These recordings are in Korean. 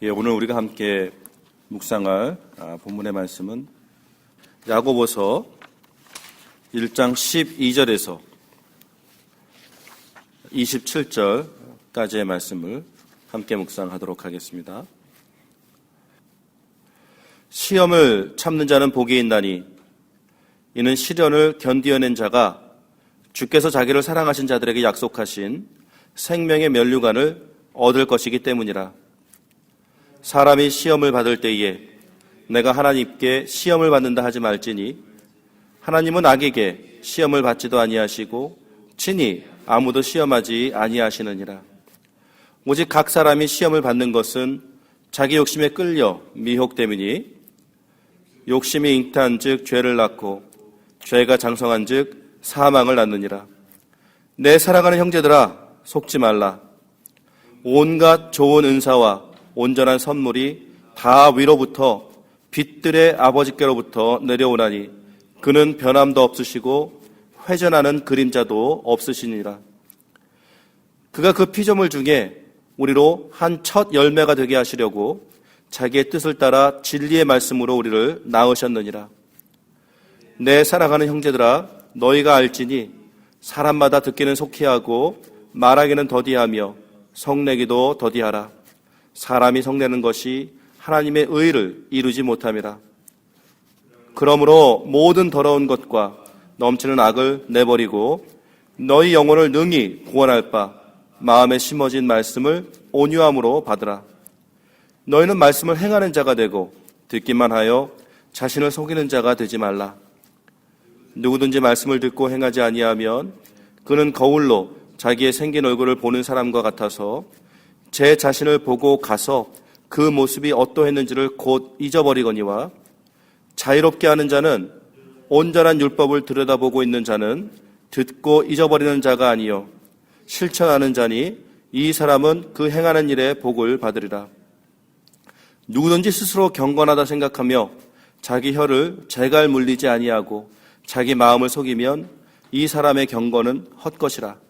오늘 우리가 함께 묵상할 본문의 말씀은 야고보서 1장 12절에서 27절까지의 말씀을 함께 묵상하도록 하겠습니다. 시험을 참는 자는 복이 있나니 이는 시련을 견디어낸 자가 주께서 자기를 사랑하신 자들에게 약속하신 생명의 면류관을 얻을 것이기 때문이라. 사람이 시험을 받을 때에 내가 하나님께 시험을 받는다 하지 말지니 하나님은 악에게 시험을 받지도 아니하시고 친히 아무도 시험하지 아니하시느니라. 오직 각 사람이 시험을 받는 것은 자기 욕심에 끌려 미혹됨이니 욕심이 잉태한즉 죄를 낳고 죄가 장성한즉 사망을 낳느니라. 내 사랑하는 형제들아, 속지 말라. 온갖 좋은 은사와 온전한 선물이 다 위로부터 빛들의 아버지께로부터 내려오나니 그는 변함도 없으시고 회전하는 그림자도 없으시니라. 그가 그 피조물 중에 우리로 한 첫 열매가 되게 하시려고 자기의 뜻을 따라 진리의 말씀으로 우리를 낳으셨느니라. 내 사랑하는 형제들아, 너희가 알지니 사람마다 듣기는 속히 하고 말하기는 더디하며 성내기도 더디하라. 사람이 성내는 것이 하나님의 의를 이루지 못함이라. 그러므로 모든 더러운 것과 넘치는 악을 내버리고 너희 영혼을 능히 구원할 바 마음에 심어진 말씀을 온유함으로 받으라. 너희는 말씀을 행하는 자가 되고 듣기만 하여 자신을 속이는 자가 되지 말라. 누구든지 말씀을 듣고 행하지 아니하면 그는 거울로 자기의 생긴 얼굴을 보는 사람과 같아서 제 자신을 보고 가서 그 모습이 어떠했는지를 곧 잊어버리거니와 자유롭게 하는 자는 온전한 율법을 들여다보고 있는 자는 듣고 잊어버리는 자가 아니요 실천하는 자니 이 사람은 그 행하는 일에 복을 받으리라. 누구든지 스스로 경건하다 생각하며 자기 혀를 재갈 물리지 아니하고 자기 마음을 속이면 이 사람의 경건은 헛것이라.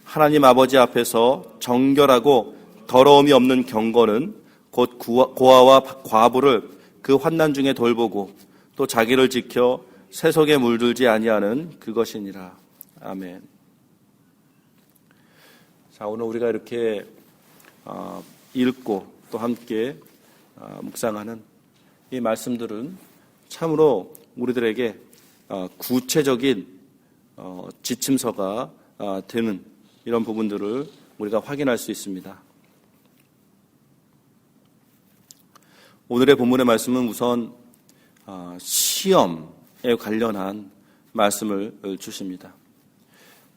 하나님 아버지 앞에서 정결하고 더러움이 없는 경건은 곧 고아와 과부를 그 환난 중에 돌보고 또 자기를 지켜 세속에 물들지 아니하는 그것이니라. 아멘. 자, 오늘 우리가 이렇게 읽고 또 함께 묵상하는 이 말씀들은 참으로 우리들에게 구체적인 지침서가 되는 이런 부분들을 우리가 확인할 수 있습니다. 오늘의 본문의 말씀은 우선 시험에 관련한 말씀을 주십니다.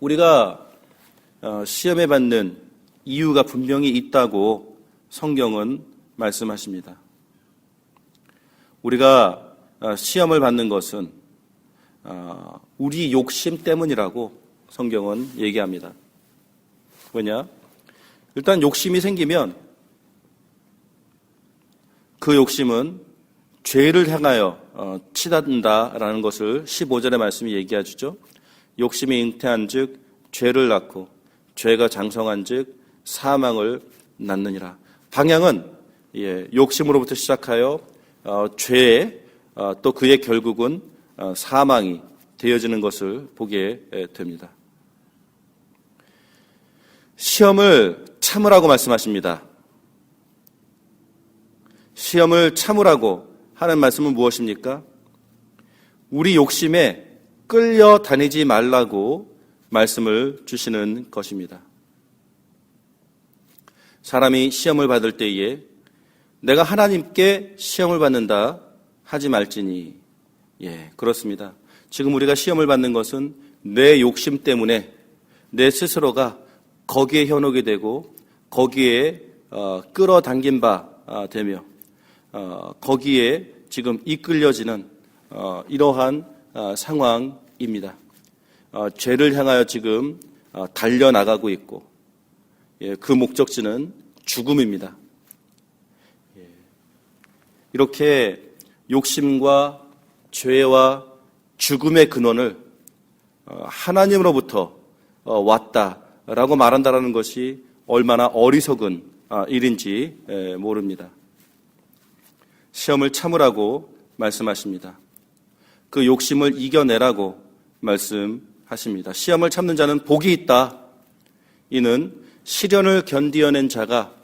우리가 시험에 받는 이유가 분명히 있다고 성경은 말씀하십니다. 우리가 시험을 받는 것은 우리 욕심 때문이라고 성경은 얘기합니다. 왜냐? 일단 욕심이 생기면 그 욕심은 죄를 향하여 치닫는다라는 것을 15절의 말씀이 얘기해 주죠. 욕심이 잉태한 즉 죄를 낳고 죄가 장성한 즉 사망을 낳느니라. 방향은 욕심으로부터 시작하여 죄에 또 그의 결국은 사망이 되어지는 것을 보게 됩니다. 시험을 참으라고 말씀하십니다. 시험을 참으라고 하는 말씀은 무엇입니까? 우리 욕심에 끌려다니지 말라고 말씀을 주시는 것입니다. 사람이 시험을 받을 때에 내가 하나님께 시험을 받는다 하지 말지니, 그렇습니다. 지금 우리가 시험을 받는 것은 내 욕심 때문에 내 스스로가 거기에 현혹이 되고 거기에 끌어당긴 바 되며 거기에 지금 이끌려지는 이러한 상황입니다. 죄를 향하여 지금 달려나가고 있고 그 목적지는 죽음입니다. 이렇게 욕심과 죄와 죽음의 근원을 하나님으로부터 왔다라고 말한다라는 것이 얼마나 어리석은 일인지 모릅니다. 시험을 참으라고 말씀하십니다. 그 욕심을 이겨내라고 말씀하십니다. 시험을 참는 자는 복이 있다. 이는 시련을 견디어낸 자가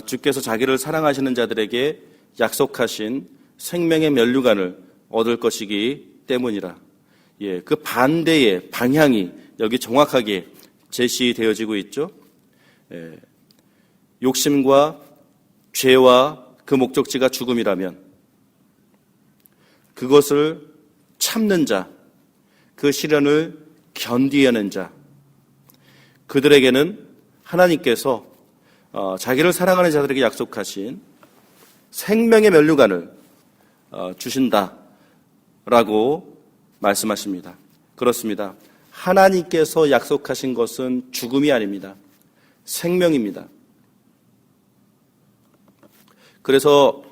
주께서 자기를 사랑하시는 자들에게 약속하신 생명의 면류관을 얻을 것이기 때문이라. 그 반대의 방향이 여기 정확하게 제시되어지고 있죠. 욕심과 죄와 그 목적지가 죽음이라면 그것을 참는 자, 그 시련을 견디어낸 자, 그들에게는 하나님께서 자기를 사랑하는 자들에게 약속하신 생명의 면류관을 주신다라고 말씀하십니다. 그렇습니다. 하나님께서 약속하신 것은 죽음이 아닙니다. 생명입니다. 그래서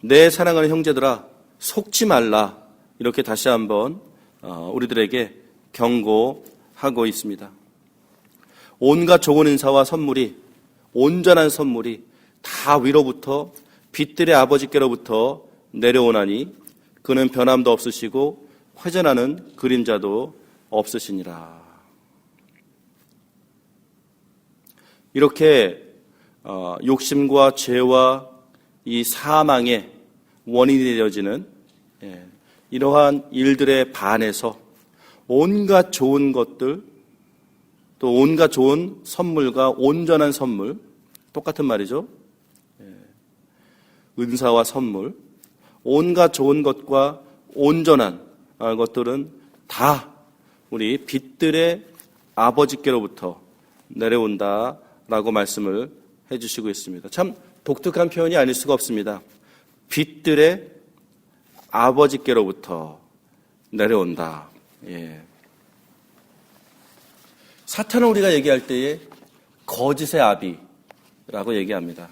내 사랑하는 형제들아 속지 말라, 이렇게 다시 한번 우리들에게 경고하고 있습니다. 온갖 좋은 인사와 선물이, 온전한 선물이 다 위로부터 빛들의 아버지께로부터 내려오나니 그는 변함도 없으시고 회전하는 그림자도 없으시니라. 이렇게 욕심과 죄와 이 사망의 원인이 되어지는 이러한 일들에 반해서 온갖 좋은 것들, 또 온갖 좋은 선물과 온전한 선물, 똑같은 말이죠. 은사와 선물, 온갖 좋은 것과 온전한 것들은 다 우리 빛들의 아버지께로부터 내려온다라고 말씀을 해주시고 있습니다. 참 독특한 표현이 아닐 수가 없습니다. 빛들의 아버지께로부터 내려온다. 사탄을 우리가 얘기할 때에 거짓의 아비라고 얘기합니다.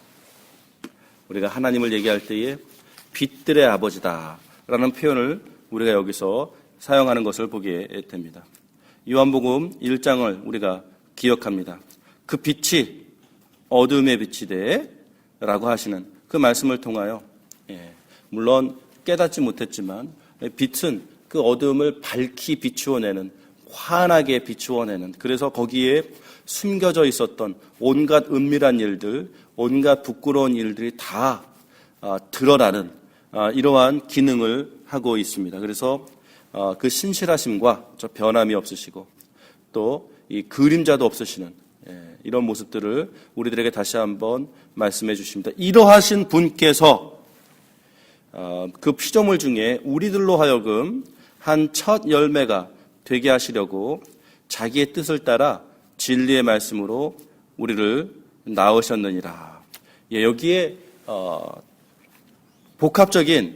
우리가 하나님을 얘기할 때에 빛들의 아버지다라는 표현을 우리가 여기서 사용하는 것을 보게 됩니다. 요한복음 1장을 우리가 기억합니다. 그 빛이 어둠의 빛이 되라고 하시는 그 말씀을 통하여 물론 깨닫지 못했지만 빛은 그 어둠을 밝히 비추어내는, 환하게 비추어내는, 그래서 거기에 숨겨져 있었던 온갖 은밀한 일들, 온갖 부끄러운 일들이 다 드러나는 이러한 기능을 하고 있습니다. 그래서 그 신실하심과 저 변함이 없으시고 또 이 그림자도 없으시는 이런 모습들을 우리들에게 다시 한번 말씀해 주십니다. 이러하신 분께서 그 피조물 중에 우리들로 하여금 한 첫 열매가 되게 하시려고 자기의 뜻을 따라 진리의 말씀으로 우리를 낳으셨느니라. 여기에 복합적인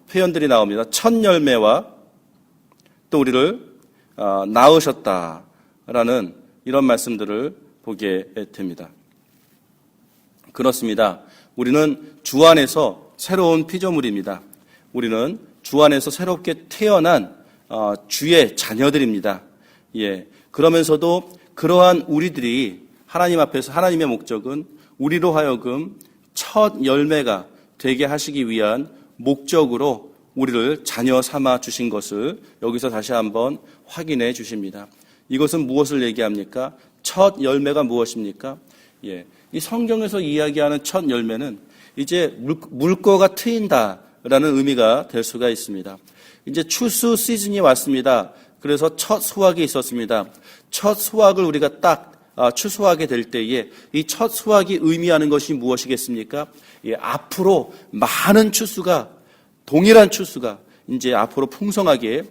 표현들이 나옵니다. 첫 열매와 또 우리를 낳으셨다라는 이런 말씀들을 보게 됩니다. 그렇습니다. 우리는 주 안에서 새로운 피조물입니다. 우리는 주 안에서 새롭게 태어난 주의 자녀들입니다. 그러면서도 그러한 우리들이 하나님 앞에서 하나님의 목적은 우리로 하여금 첫 열매가 되게 하시기 위한 목적으로 우리를 자녀 삼아 주신 것을 여기서 다시 한번 확인해 주십니다. 이것은 무엇을 얘기합니까? 첫 열매가 무엇입니까? 이 성경에서 이야기하는 첫 열매는 이제 물거가 트인다라는 의미가 될 수가 있습니다. 이제 추수 시즌이 왔습니다. 그래서 첫 수확이 있었습니다. 첫 수확을 우리가 딱 추수하게 될 때에 이 첫 수확이 의미하는 것이 무엇이겠습니까? 앞으로 많은 추수가, 동일한 추수가 이제 앞으로 풍성하게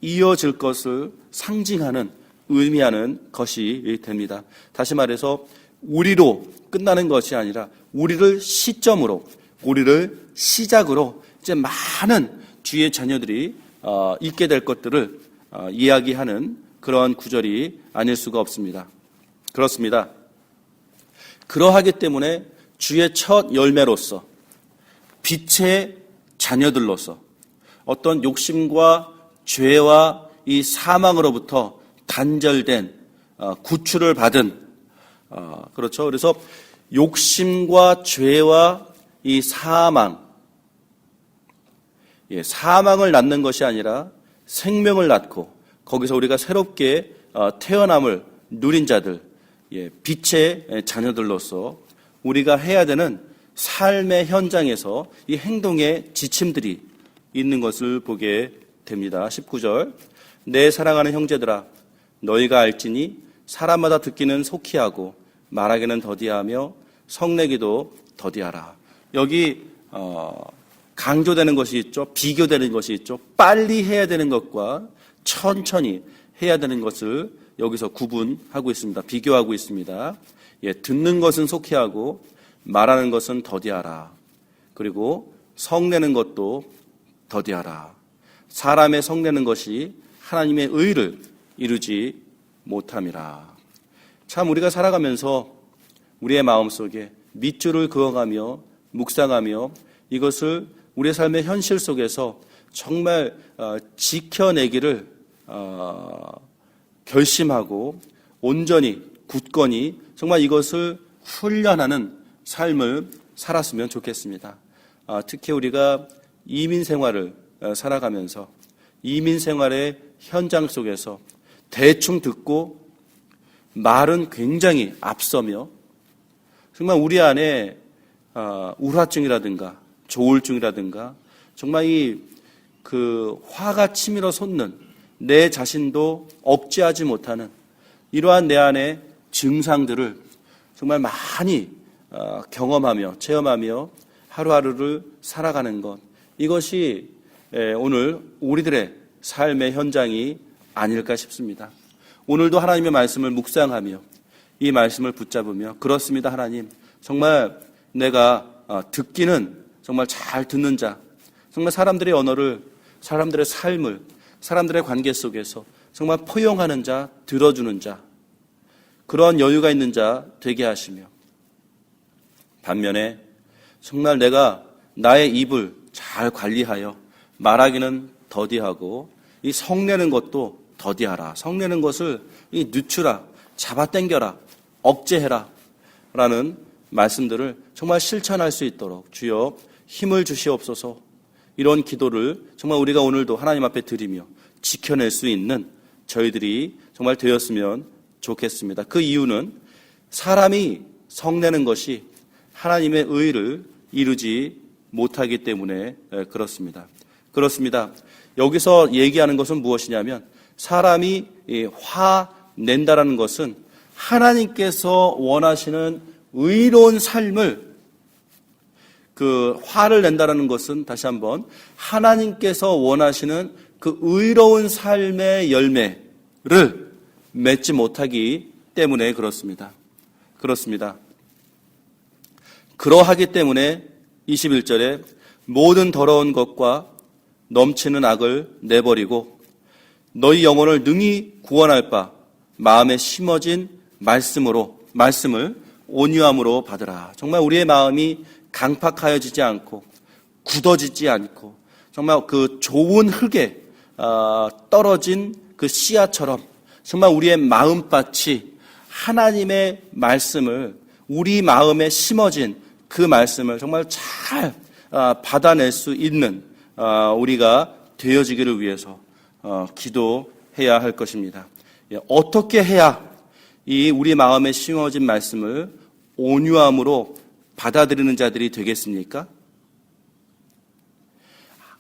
이어질 것을 상징하는, 의미하는 것이 됩니다. 다시 말해서 우리로 끝나는 것이 아니라 우리를 시점으로, 우리를 시작으로 이제 많은 주의 자녀들이 있게 될 것들을 이야기하는 그러한 구절이 아닐 수가 없습니다. 그렇습니다. 그러하기 때문에 주의 첫 열매로서, 빛의 자녀들로서 어떤 욕심과 죄와 이 사망으로부터 단절된, 구출을 받은, 그렇죠. 그래서 욕심과 죄와 이 사망, 사망을 낳는 것이 아니라 생명을 낳고 거기서 우리가 새롭게 태어남을 누린 자들, 빛의 자녀들로서 우리가 해야 되는 삶의 현장에서 이 행동의 지침들이 있는 것을 보게 됩니다. 19절, 내 사랑하는 형제들아 너희가 알지니 사람마다 듣기는 속히 하고 말하기는 더디하며 성내기도 더디하라. 여기 강조되는 것이 있죠. 비교되는 것이 있죠. 빨리 해야 되는 것과 천천히 해야 되는 것을 여기서 구분하고 있습니다. 비교하고 있습니다. 듣는 것은 속히 하고 말하는 것은 더디하라. 그리고 성내는 것도 더디하라. 사람의 성내는 것이 하나님의 의를 이루지 못함이라. 참 우리가 살아가면서 우리의 마음속에 밑줄을 그어가며 묵상하며 이것을 우리의 삶의 현실 속에서 정말 지켜내기를 결심하고 온전히 굳건히 정말 이것을 훈련하는 삶을 살았으면 좋겠습니다. 특히 우리가 이민 생활을 살아가면서 이민 생활의 현장 속에서 대충 듣고 말은 굉장히 앞서며 정말 우리 안에 우울증이라든가 조울증이라든가 정말 그 화가 치밀어 솟는 내 자신도 억제하지 못하는 이러한 내 안의 증상들을 정말 많이 경험하며 체험하며 하루하루를 살아가는 것, 이것이 오늘 우리들의 삶의 현장이 아닐까 싶습니다. 오늘도 하나님의 말씀을 묵상하며 이 말씀을 붙잡으며 그렇습니다. 하나님, 정말 내가 듣기는 정말 잘 듣는 자, 정말 사람들의 언어를, 사람들의 삶을, 사람들의 관계 속에서 정말 포용하는 자, 들어주는 자, 그런 여유가 있는 자 되게 하시며 반면에 정말 내가 나의 입을 잘 관리하여 말하기는 더디하고 이 성내는 것도 더디하라. 성내는 것을 늦추라, 잡아당겨라, 억제해라 라는 말씀들을 정말 실천할 수 있도록 주여 힘을 주시옵소서. 이런 기도를 정말 우리가 오늘도 하나님 앞에 드리며 지켜낼 수 있는 저희들이 정말 되었으면 좋겠습니다. 그 이유는 사람이 성내는 것이 하나님의 의를 이루지 못하기 때문에 그렇습니다. 여기서 얘기하는 것은 무엇이냐면 사람이 화낸다라는 것은 하나님께서 원하시는 의로운 삶을, 그 화를 낸다라는 것은 다시 한번 하나님께서 원하시는 그 의로운 삶의 열매를 맺지 못하기 때문에 그렇습니다. 그러하기 때문에 21절에 모든 더러운 것과 넘치는 악을 내버리고 너희 영혼을 능히 구원할 바 마음에 심어진 말씀을 온유함으로 받으라. 정말 우리의 마음이 강팍하여지지 않고 굳어지지 않고 정말 그 좋은 흙에 떨어진 그 씨앗처럼 정말 우리의 마음밭이 하나님의 말씀을, 우리 마음에 심어진 그 말씀을 정말 잘 받아낼 수 있는 우리가 되어지기를 위해서 기도해야 할 것입니다. 어떻게 해야 이 우리 마음에 심어진 말씀을 온유함으로 받아들이는 자들이 되겠습니까?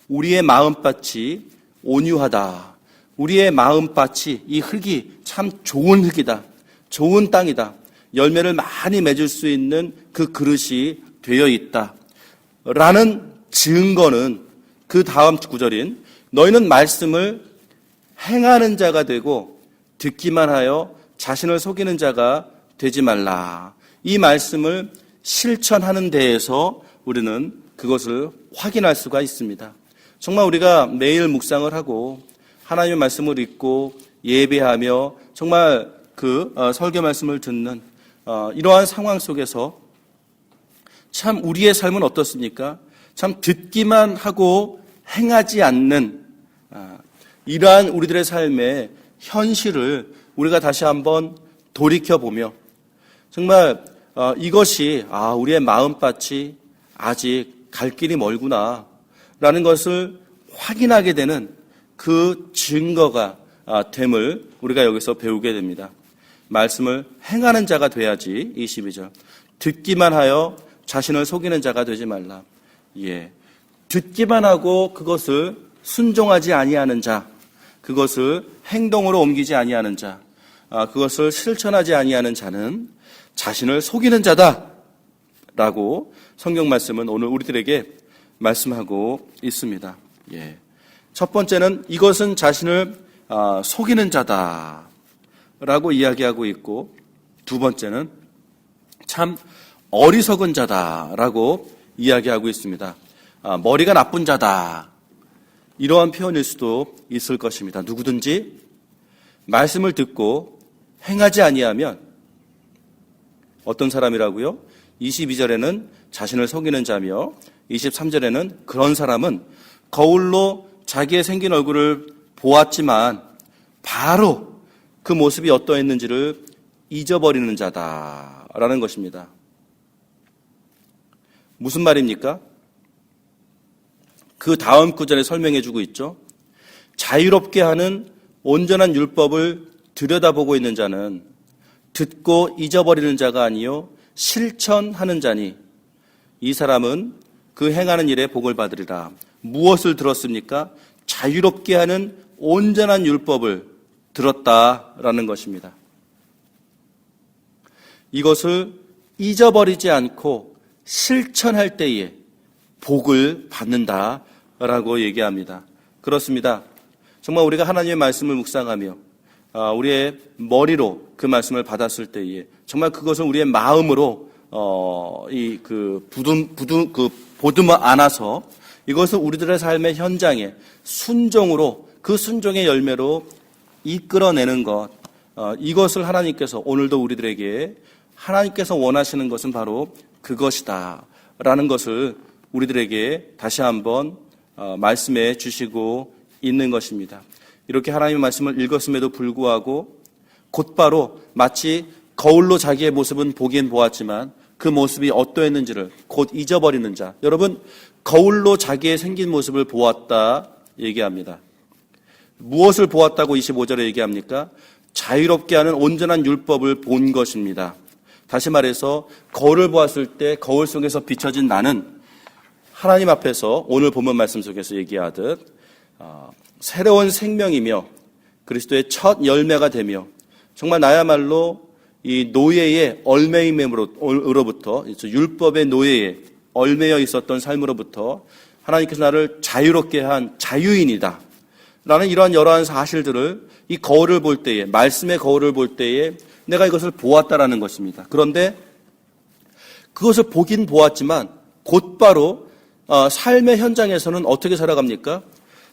우리의 마음밭이 온유하다. 우리의 마음밭이, 이 흙이 참 좋은 흙이다. 좋은 땅이다. 열매를 많이 맺을 수 있는 그 그릇이 되어 있다. 라는 증거는 그 다음 구절인 너희는 말씀을 행하는 자가 되고 듣기만 하여 자신을 속이는 자가 되지 말라. 이 말씀을 실천하는 데에서 우리는 그것을 확인할 수가 있습니다. 정말 우리가 매일 묵상을 하고 하나님의 말씀을 읽고 예배하며 정말 그 설교 말씀을 듣는 이러한 상황 속에서 참 우리의 삶은 어떻습니까? 참 듣기만 하고 행하지 않는 이러한 우리들의 삶의 현실을 우리가 다시 한번 돌이켜보며 정말 이것이 우리의 마음밭이 아직 갈 길이 멀구나 라는 것을 확인하게 되는 그 증거가 됨을 우리가 여기서 배우게 됩니다. 말씀을 행하는 자가 돼야지. 22절. 듣기만 하여 자신을 속이는 자가 되지 말라. 듣기만 하고 그것을 순종하지 아니하는 자, 그것을 행동으로 옮기지 아니하는 자, 그것을 실천하지 아니하는 자는 자신을 속이는 자다라고 성경 말씀은 오늘 우리들에게 말씀하고 있습니다. 첫 번째는 이것은 자신을 속이는 자다라고 이야기하고 있고, 두 번째는 참 어리석은 자다라고 이야기하고 있습니다. 머리가 나쁜 자다, 이러한 표현일 수도 있을 것입니다. 누구든지 말씀을 듣고 행하지 아니하면 어떤 사람이라고요? 22절에는 자신을 속이는 자며 23절에는 그런 사람은 거울로 자기의 생긴 얼굴을 보았지만 바로 그 모습이 어떠했는지를 잊어버리는 자다라는 것입니다. 무슨 말입니까? 그 다음 구절에 설명해 주고 있죠. 자유롭게 하는 온전한 율법을 들여다보고 있는 자는 듣고 잊어버리는 자가 아니요 실천하는 자니 이 사람은 그 행하는 일에 복을 받으리라. 무엇을 들었습니까? 자유롭게 하는 온전한 율법을 들었다라는 것입니다. 이것을 잊어버리지 않고 실천할 때에 복을 받는다라고 얘기합니다. 그렇습니다. 정말 우리가 하나님의 말씀을 묵상하며 우리의 머리로 그 말씀을 받았을 때에 정말 그것을 우리의 마음으로 보듬어 안아서 이것을 우리들의 삶의 현장에 순종으로, 그 순종의 열매로 이끌어내는 것, 이것을 하나님께서 오늘도 우리들에게 하나님께서 원하시는 것은 바로 그것이다 라는 것을 우리들에게 다시 한번 말씀해 주시고 있는 것입니다. 이렇게 하나님의 말씀을 읽었음에도 불구하고 곧바로 마치 거울로 자기의 모습은 보긴 보았지만 그 모습이 어떠했는지를 곧 잊어버리는 자. 여러분, 거울로 자기의 생긴 모습을 보았다 얘기합니다. 무엇을 보았다고 25절에 얘기합니까? 자유롭게 하는 온전한 율법을 본 것입니다. 다시 말해서 거울을 보았을 때 거울 속에서 비춰진 나는 하나님 앞에서 오늘 본문 말씀 속에서 얘기하듯 새로운 생명이며 그리스도의 첫 열매가 되며 정말 나야말로 이 노예의 얼매임으로부터 율법의 노예에 얼매여 있었던 삶으로부터 하나님께서 나를 자유롭게 한 자유인이다 라는 이러한 여러한 사실들을 이 거울을 볼 때에, 말씀의 거울을 볼 때에 내가 이것을 보았다라는 것입니다. 그런데 그것을 보긴 보았지만 곧바로 삶의 현장에서는 어떻게 살아갑니까?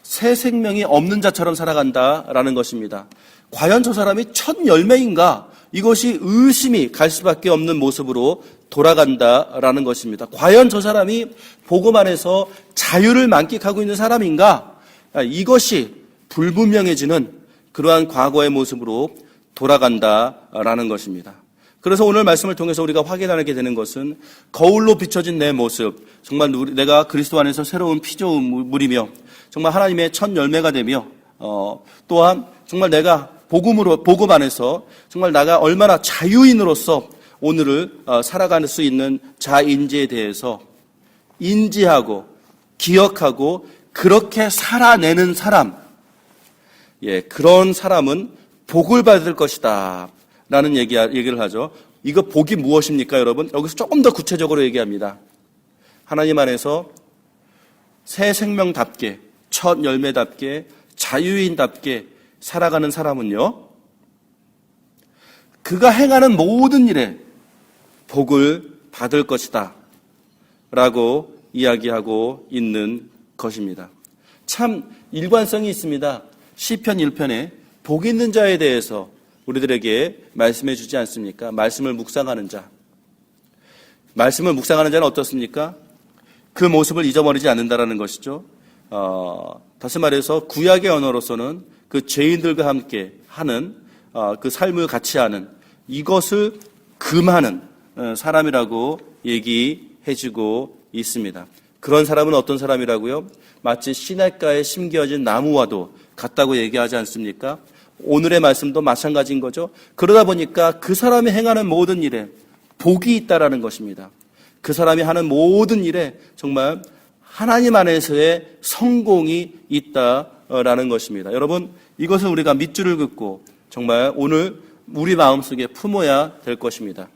새 생명이 없는 자처럼 살아간다라는 것입니다. 과연 저 사람이 첫 열매인가? 이것이 의심이 갈 수밖에 없는 모습으로 돌아간다라는 것입니다. 과연 저 사람이 복음 안에서 자유를 만끽하고 있는 사람인가? 이것이 불분명해지는 그러한 과거의 모습으로 돌아간다라는 것입니다. 그래서 오늘 말씀을 통해서 우리가 확인하게 되는 것은 거울로 비춰진 내 모습, 정말 내가 그리스도 안에서 새로운 피조물이며 정말 하나님의 첫 열매가 되며 또한 정말 내가 복음 안에서 정말 나가 얼마나 자유인으로서 오늘을 살아갈 수 있는 자인지에 대해서 인지하고 기억하고 그렇게 살아내는 사람, 그런 사람은 복을 받을 것이다 라는 얘기를 하죠. 이거 복이 무엇입니까, 여러분? 여기서 조금 더 구체적으로 얘기합니다. 하나님 안에서 새 생명답게, 첫 열매답게, 자유인답게 살아가는 사람은요, 그가 행하는 모든 일에 복을 받을 것이다 라고 이야기하고 있는 것입니다. 참 일관성이 있습니다. 시편 1편에 복 있는 자에 대해서 우리들에게 말씀해 주지 않습니까? 말씀을 묵상하는 자. 말씀을 묵상하는 자는 어떻습니까? 그 모습을 잊어버리지 않는다라는 것이죠. 다시 말해서 구약의 언어로서는 그 죄인들과 함께 하는 그 삶을 같이 하는 이것을 금하는 사람이라고 얘기해주고 있습니다. 그런 사람은 어떤 사람이라고요? 마치 시냇가에 심겨진 나무와도 같다고 얘기하지 않습니까? 오늘의 말씀도 마찬가지인 거죠. 그러다 보니까 그 사람이 행하는 모든 일에 복이 있다라는 것입니다. 그 사람이 하는 모든 일에 정말 하나님 안에서의 성공이 있다라는 것입니다. 여러분, 이것을 우리가 밑줄을 긋고 정말 오늘 우리 마음속에 품어야 될 것입니다.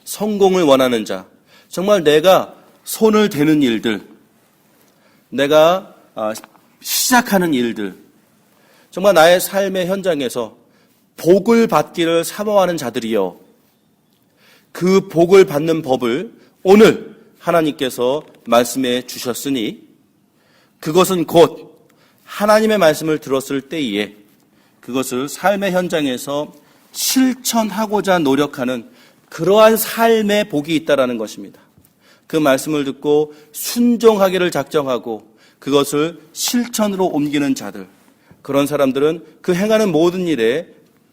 성공을 원하는 자, 정말 내가 손을 대는 일들, 내가 시작하는 일들, 정말 나의 삶의 현장에서 복을 받기를 사모하는 자들이여, 그 복을 받는 법을 오늘 하나님께서 말씀해 주셨으니 그것은 곧 하나님의 말씀을 들었을 때에 그것을 삶의 현장에서 실천하고자 노력하는 그러한 삶의 복이 있다라는 것입니다. 그 말씀을 듣고 순종하기를 작정하고 그것을 실천으로 옮기는 자들, 그런 사람들은 그 행하는 모든 일에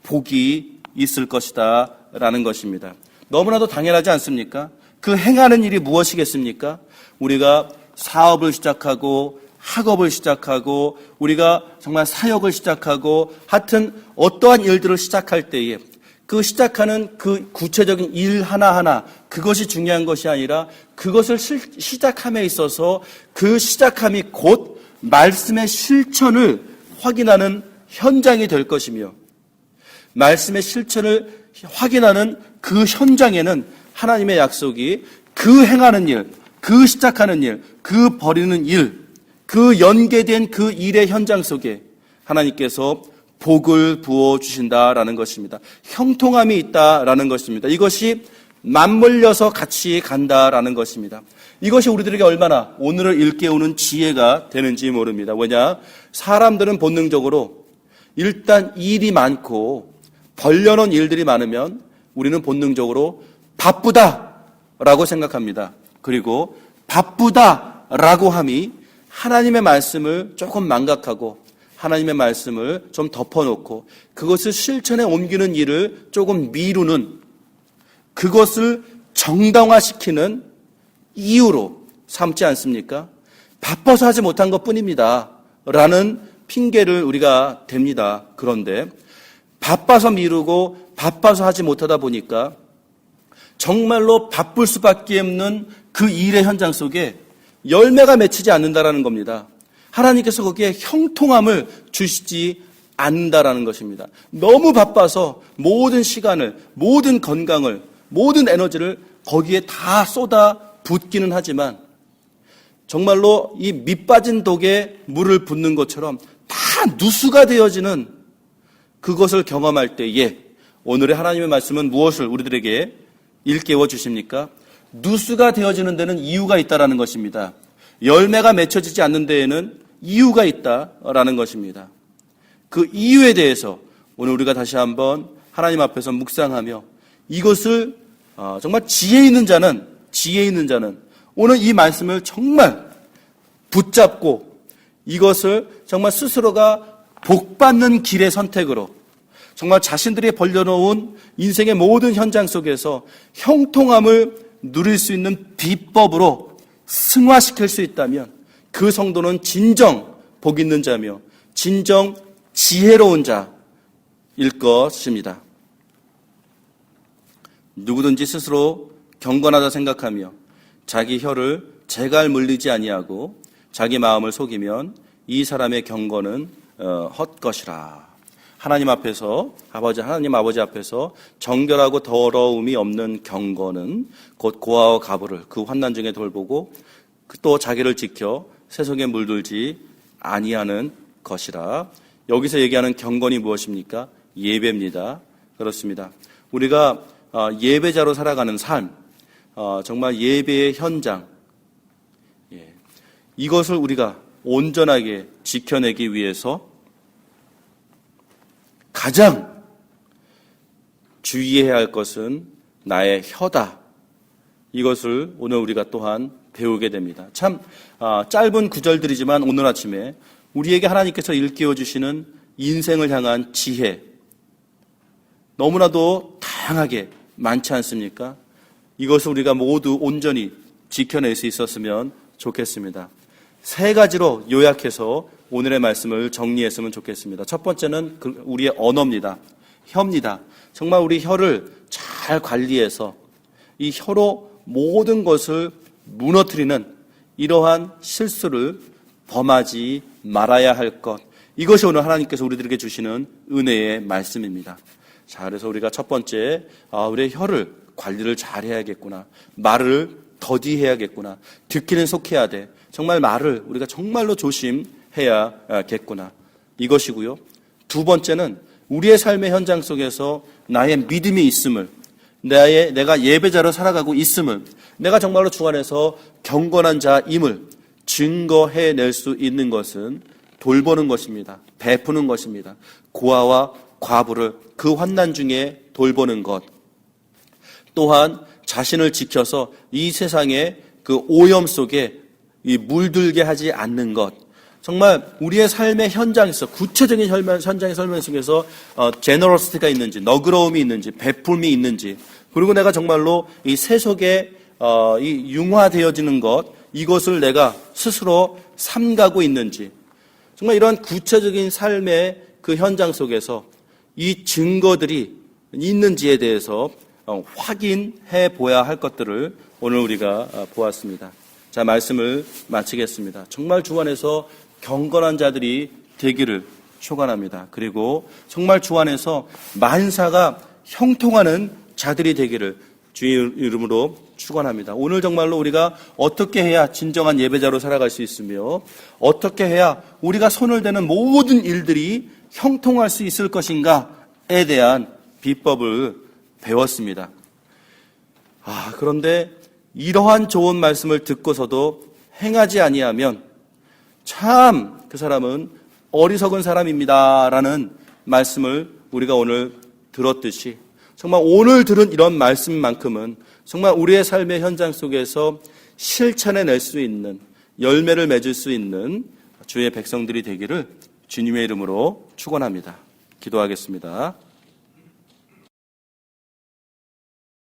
복이 있을 것이다 라는 것입니다. 너무나도 당연하지 않습니까? 그 행하는 일이 무엇이겠습니까? 우리가 사업을 시작하고 학업을 시작하고 우리가 정말 사역을 시작하고 하여튼 어떠한 일들을 시작할 때에 그 시작하는 그 구체적인 일 하나하나 그것이 중요한 것이 아니라 그것을 시작함에 있어서 그 시작함이 곧 말씀의 실천을 확인하는 현장이 될 것이며 말씀의 실천을 확인하는 그 현장에는 하나님의 약속이 그 행하는 일, 그 시작하는 일, 그 벌이는 일, 그 연계된 그 일의 현장 속에 하나님께서 복을 부어주신다라는 것입니다. 형통함이 있다라는 것입니다. 이것이 맞물려서 같이 간다라는 것입니다. 이것이 우리들에게 얼마나 오늘을 일깨우는 지혜가 되는지 모릅니다. 왜냐? 사람들은 본능적으로 일단 일이 많고 벌려놓은 일들이 많으면 우리는 본능적으로 바쁘다라고 생각합니다. 그리고 바쁘다라고 함이 하나님의 말씀을 조금 망각하고 하나님의 말씀을 좀 덮어놓고 그것을 실천에 옮기는 일을 조금 미루는, 그것을 정당화시키는 이유로 삼지 않습니까? 바빠서 하지 못한 것뿐입니다 라는 핑계를 우리가 댑니다. 그런데 바빠서 미루고 바빠서 하지 못하다 보니까 정말로 바쁠 수밖에 없는 그 일의 현장 속에 열매가 맺히지 않는다라는 겁니다. 하나님께서 거기에 형통함을 주시지 않는다라는 것입니다. 너무 바빠서 모든 시간을, 모든 건강을, 모든 에너지를 거기에 다 쏟아 붓기는 하지만 정말로 이 밑빠진 독에 물을 붓는 것처럼 다 누수가 되어지는 그것을 경험할 때에 오늘의 하나님의 말씀은 무엇을 우리들에게 일깨워 주십니까? 누수가 되어지는 데는 이유가 있다라는 것입니다. 열매가 맺혀지지 않는 데에는 이유가 있다라는 것입니다. 그 이유에 대해서 오늘 우리가 다시 한번 하나님 앞에서 묵상하며 이것을 정말 지혜 있는 자는 오늘 이 말씀을 정말 붙잡고 이것을 정말 스스로가 복받는 길의 선택으로 정말 자신들이 벌려놓은 인생의 모든 현장 속에서 형통함을 누릴 수 있는 비법으로 승화시킬 수 있다면 그 성도는 진정 복 있는 자며 진정 지혜로운 자일 것입니다. 누구든지 스스로 경건하다 생각하며 자기 혀를 재갈 물리지 아니하고 자기 마음을 속이면 이 사람의 경건은 헛것이라. 하나님 아버지 앞에서 정결하고 더러움이 없는 경건은 곧 고아와 가부를 그 환난 중에 돌보고 또 자기를 지켜 세속에 물들지 아니하는 것이라. 여기서 얘기하는 경건이 무엇입니까? 예배입니다. 그렇습니다. 우리가 예배자로 살아가는 삶, 정말 예배의 현장, 이것을 우리가 온전하게 지켜내기 위해서 가장 주의해야 할 것은 나의 혀다. 이것을 오늘 우리가 또한 배우게 됩니다. 참 짧은 구절들이지만 오늘 아침에 우리에게 하나님께서 일깨워 주시는 인생을 향한 지혜, 너무나도 다양하게 많지 않습니까? 이것을 우리가 모두 온전히 지켜낼 수 있었으면 좋겠습니다. 세 가지로 요약해서 오늘의 말씀을 정리했으면 좋겠습니다. 첫 번째는 우리의 언어입니다. 혀입니다. 정말 우리 혀를 잘 관리해서 이 혀로 모든 것을 무너뜨리는 이러한 실수를 범하지 말아야 할 것. 이것이 오늘 하나님께서 우리들에게 주시는 은혜의 말씀입니다. 자, 그래서 우리가 첫 번째, 우리의 혀를 관리를 잘 해야겠구나. 말을 더디해야겠구나. 듣기는 속해야 돼. 정말 말을 우리가 정말로 조심해야겠구나. 이것이고요. 두 번째는 우리의 삶의 현장 속에서 나의 믿음이 있음을, 내가 예배자로 살아가고 있음을, 내가 정말로 주 안에서 경건한 자임을 증거해낼 수 있는 것은 돌보는 것입니다. 베푸는 것입니다. 고아와 과부를 그 환난 중에 돌보는 것. 또한 자신을 지켜서 이 세상의 그 오염 속에 물들게 하지 않는 것. 정말 우리의 삶의 현장에서, 구체적인 현장의 설명 속에서 제너러시티가 있는지, 너그러움이 있는지, 베품이 있는지, 그리고 내가 정말로 이 세속에 이 융화되어지는 것, 이것을 내가 스스로 삼가고 있는지, 정말 이러한 구체적인 삶의 그 현장 속에서 이 증거들이 있는지에 대해서 확인해 보아야 할 것들을 오늘 우리가 보았습니다. 자, 말씀을 마치겠습니다. 정말 주 안에서 경건한 자들이 되기를 축원합니다. 그리고 정말 주 안에서 만사가 형통하는 자들이 되기를 주의 이름으로 축원합니다. 오늘 정말로 우리가 어떻게 해야 진정한 예배자로 살아갈 수 있으며 어떻게 해야 우리가 손을 대는 모든 일들이 형통할 수 있을 것인가에 대한 비법을 배웠습니다. 그런데 이러한 좋은 말씀을 듣고서도 행하지 아니하면 참 그 사람은 어리석은 사람입니다라는 말씀을 우리가 오늘 들었듯이 정말 오늘 들은 이런 말씀만큼은 정말 우리의 삶의 현장 속에서 실천해낼 수 있는, 열매를 맺을 수 있는 주의 백성들이 되기를 주님의 이름으로 축원합니다. 기도하겠습니다.